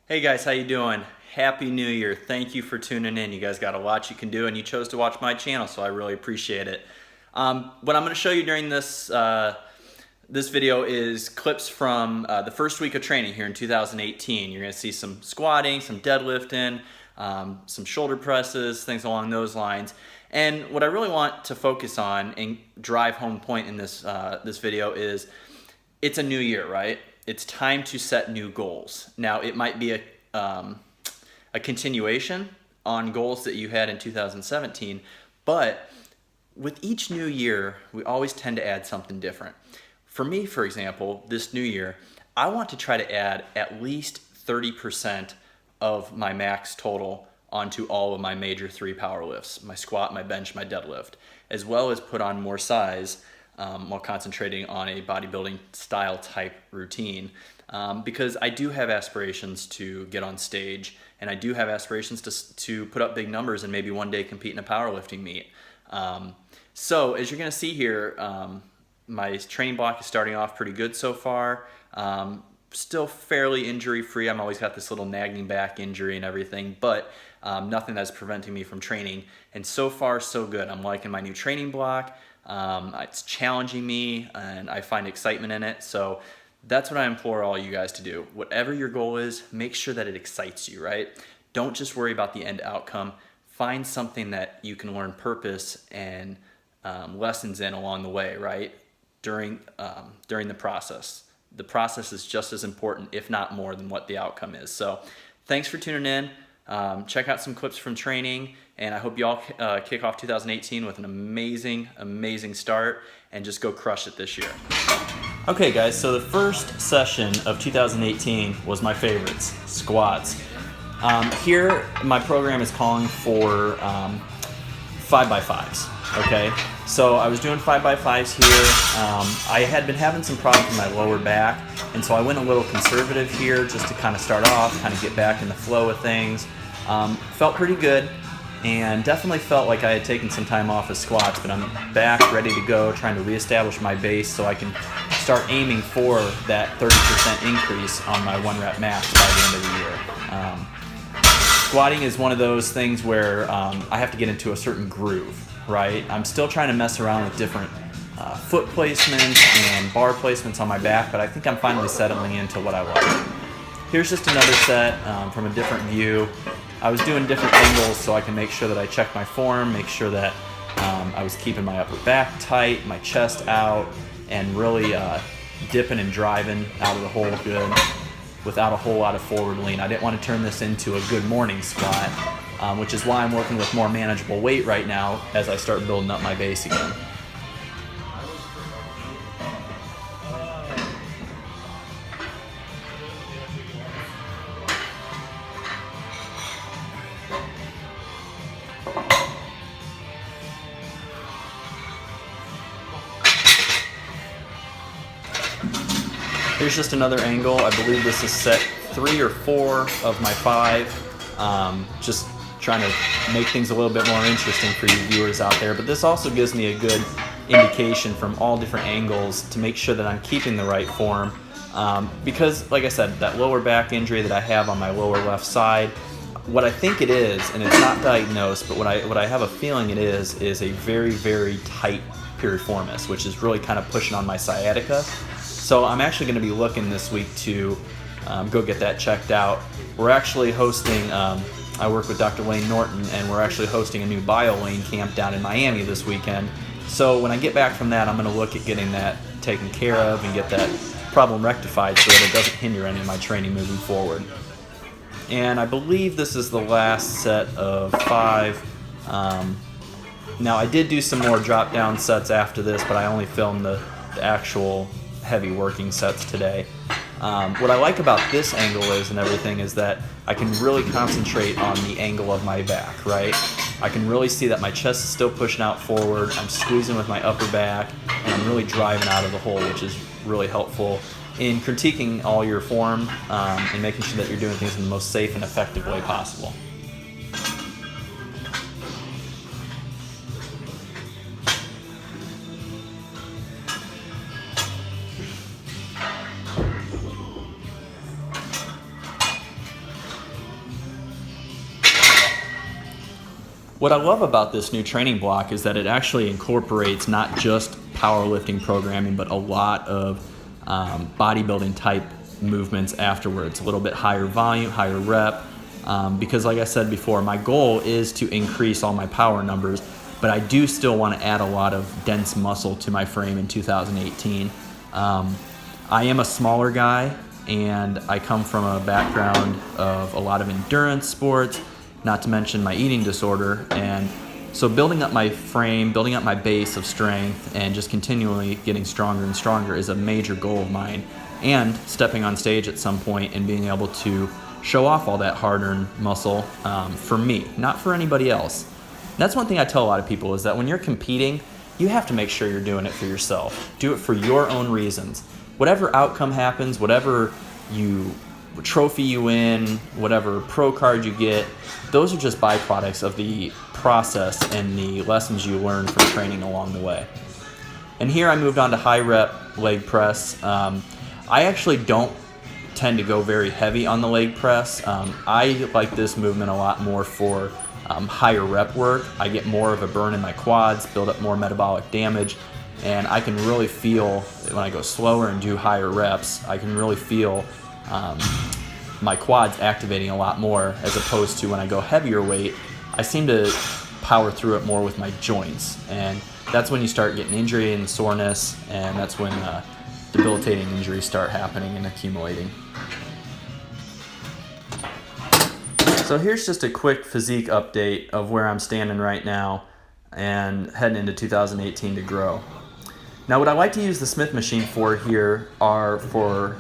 Hey guys, how you doing? Happy New Year. Thank you for tuning in. You guys got a lot you can do and you chose to watch my channel, so I really appreciate it. What I'm going to show you during this video is clips from the first week of training here in 2018. You're going to see some squatting, some deadlifting, some shoulder presses, things along those lines. And what I really want to focus on and drive home point in this video is it's a new year, right? It's time to set new goals. Now, it might be a continuation on goals that you had in 2017, but with each new year, we always tend to add something different. For me, for example, this new year, I want to try to add at least 30% of my max total onto all of my major 3 power lifts, my squat, my bench, my deadlift, as well as put on more size while concentrating on a bodybuilding style type routine, because I do have aspirations to get on stage, and I do have aspirations to put up big numbers and maybe one day compete in a powerlifting meet. So as you're going to see here, my training block is starting off pretty good so far. Still fairly injury free. I'm always got this little nagging back injury and everything, but nothing that's preventing me from training. And so far so good. I'm liking my new training block. It's challenging me and I find excitement in it. So that's what I implore all you guys to do. Whatever your goal is, make sure that it excites you, right? Don't just worry about the end outcome. Find something that you can learn purpose and lessons in along the way, right? During the process. The process is just as important, if not more, than what the outcome is. So thanks for tuning in. Check out some clips from training, and I hope you all kick off 2018 with an amazing start and just go crush it this year. Okay guys, so the first session of 2018 was my favorites, squats. Here my program is calling for 5x5s, okay? So I was doing 5x5s here. I had been having some problems with my lower back, and so I went a little conservative here just to kind of start off, kind of get back in the flow of things. Felt pretty good, and definitely felt like I had taken some time off of squats, but I'm back ready to go, trying to reestablish my base so I can start aiming for that 30% increase on my 1 rep max by the end of the year. Squatting is one of those things where I have to get into a certain groove, right? I'm still trying to mess around with different foot placements and bar placements on my back, but I think I'm finally settling into what I like. Here's just another set from a different view. I was doing different angles so I can make sure that I check my form, make sure that I was keeping my upper back tight, my chest out, and really dipping and driving out of the hole good without a whole lot of forward lean. I didn't want to turn this into a good morning squat, which is why I'm working with more manageable weight right now as I start building up my base again. Here's just another angle. I believe this is set 3 or 4 of my 5. Just trying to make things a little bit more interesting for you viewers out there. But this also gives me a good indication from all different angles to make sure that I'm keeping the right form. Because, like I said, that lower back injury that I have on my lower left side, what I think it is, and it's not diagnosed, but what I have a feeling it is a very tight piriformis, which is really kind of pushing on my sciatica. So I'm actually going to be looking this week to go get that checked out. We're actually hosting, I work with Dr. Wayne Norton, and we're actually hosting a new bio lane camp down in Miami this weekend. So when I get back from that, I'm going to look at getting that taken care of and get that problem rectified so that it doesn't hinder any of my training moving forward. And I believe this is the last set of 5. Now I did do some more drop down sets after this, but I only filmed the actual heavy working sets today. What I like about this angle is that I can really concentrate on the angle of my back, right? I can really see that my chest is still pushing out forward, I'm squeezing with my upper back, and I'm really driving out of the hole, which is really helpful in critiquing all your form and making sure that you're doing things in the most safe and effective way possible. What I love about this new training block is that it actually incorporates not just powerlifting programming, but a lot of bodybuilding type movements afterwards. A little bit higher volume, higher rep, because like I said before, my goal is to increase all my power numbers, but I do still want to add a lot of dense muscle to my frame in 2018. I am a smaller guy, and I come from a background of a lot of endurance sports, not to mention my eating disorder. And so building up my frame, building up my base of strength, and just continually getting stronger and stronger is a major goal of mine. And stepping on stage at some point and being able to show off all that hard-earned muscle for me, not for anybody else. That's one thing I tell a lot of people, is that when you're competing, you have to make sure you're doing it for yourself. Do it for your own reasons. Whatever outcome happens, whatever trophy you win, whatever pro card you get, those are just byproducts of the process and the lessons you learn from training along the way. And here I moved on to high rep leg press. I actually don't tend to go very heavy on the leg press. I like this movement a lot more for higher rep work. I get more of a burn in my quads, build up more metabolic damage, and I can really feel when I go slower and do higher reps, I can really feel my quads activating a lot more, as opposed to when I go heavier weight, I seem to power through it more with my joints. And that's when you start getting injury and soreness, and that's when debilitating injuries start happening and accumulating. So here's just a quick physique update of where I'm standing right now and heading into 2018 to grow. Now what I like to use the Smith machine for here are for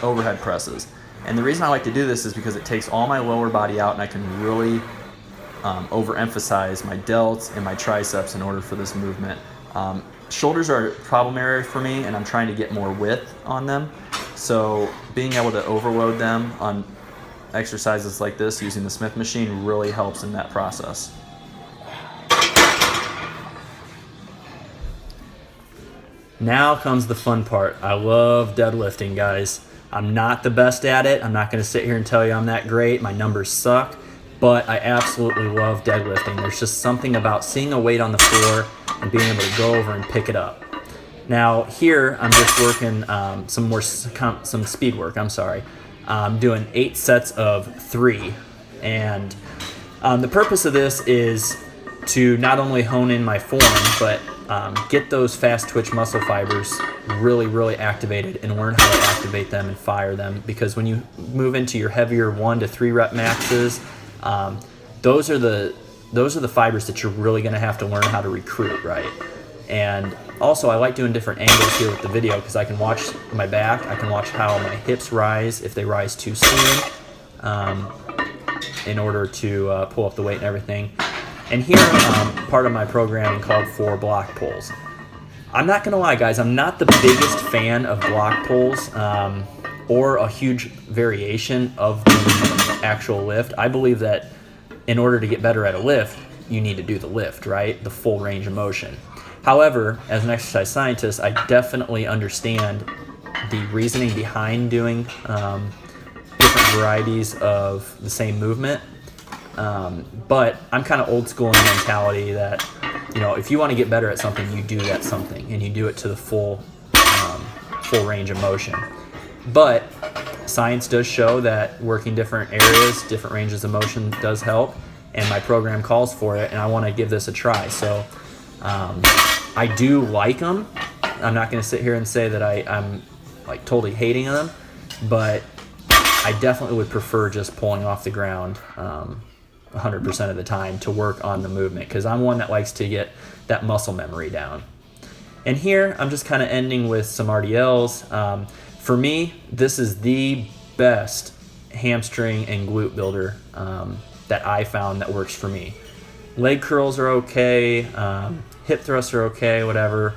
overhead presses. And the reason I like to do this is because it takes all my lower body out, and I can really overemphasize my delts and my triceps in order for this movement. Shoulders are a problem area for me, and I'm trying to get more width on them. So being able to overload them on exercises like this using the Smith machine really helps in that process. Now comes the fun part. I love deadlifting, guys. I'm not the best at it. I'm not going to sit here and tell you I'm that great. My numbers suck, but I absolutely love deadlifting. There's just something about seeing a weight on the floor and being able to go over and pick it up. Now here I'm just working some speed work. I'm doing 8 sets of 3, and the purpose of this is to not only hone in my form, but get those fast twitch muscle fibers really activated and learn how to activate them and fire them. Because when you move into your heavier 1 to 3 rep maxes, those are the fibers that you're really going to have to learn how to recruit, right? And also I like doing different angles here with the video, because I can watch my back, I can watch how my hips rise if they rise too soon, in order to pull up the weight and everything. And here, part of my programming called for block pulls. I'm not gonna lie, guys, I'm not the biggest fan of block pulls or a huge variation of the actual lift. I believe that in order to get better at a lift, you need to do the lift, right? The full range of motion. However, as an exercise scientist, I definitely understand the reasoning behind doing different varieties of the same movement. But I'm kind of old school in the mentality that, if you want to get better at something, you do that something, and you do it to the full range of motion. But science does show that working different areas, different ranges of motion does help, and my program calls for it, and I want to give this a try. So I do like them. I'm not going to sit here and say that I'm like totally hating them, but I definitely would prefer just pulling off the ground 100% of the time to work on the movement, because I'm one that likes to get that muscle memory down. And here I'm just kind of ending with some RDLs. For me, this is the best hamstring and glute builder that I found that works for me. Leg curls are okay, hip thrusts are okay, whatever.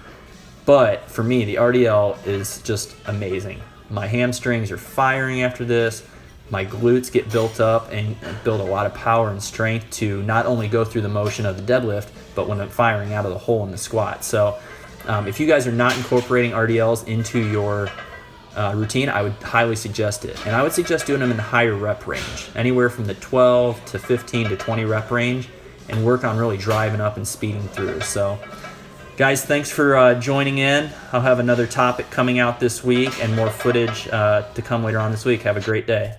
But for me, the RDL is just amazing. My hamstrings are firing after this. My glutes get built up and build a lot of power and strength to not only go through the motion of the deadlift, but when I'm firing out of the hole in the squat. So if you guys are not incorporating RDLs into your routine, I would highly suggest it. And I would suggest doing them in the higher rep range, anywhere from the 12 to 15 to 20 rep range. and work on really driving up and speeding through. So guys, thanks for joining in. I'll have another topic coming out this week and more footage to come later on this week. Have a great day.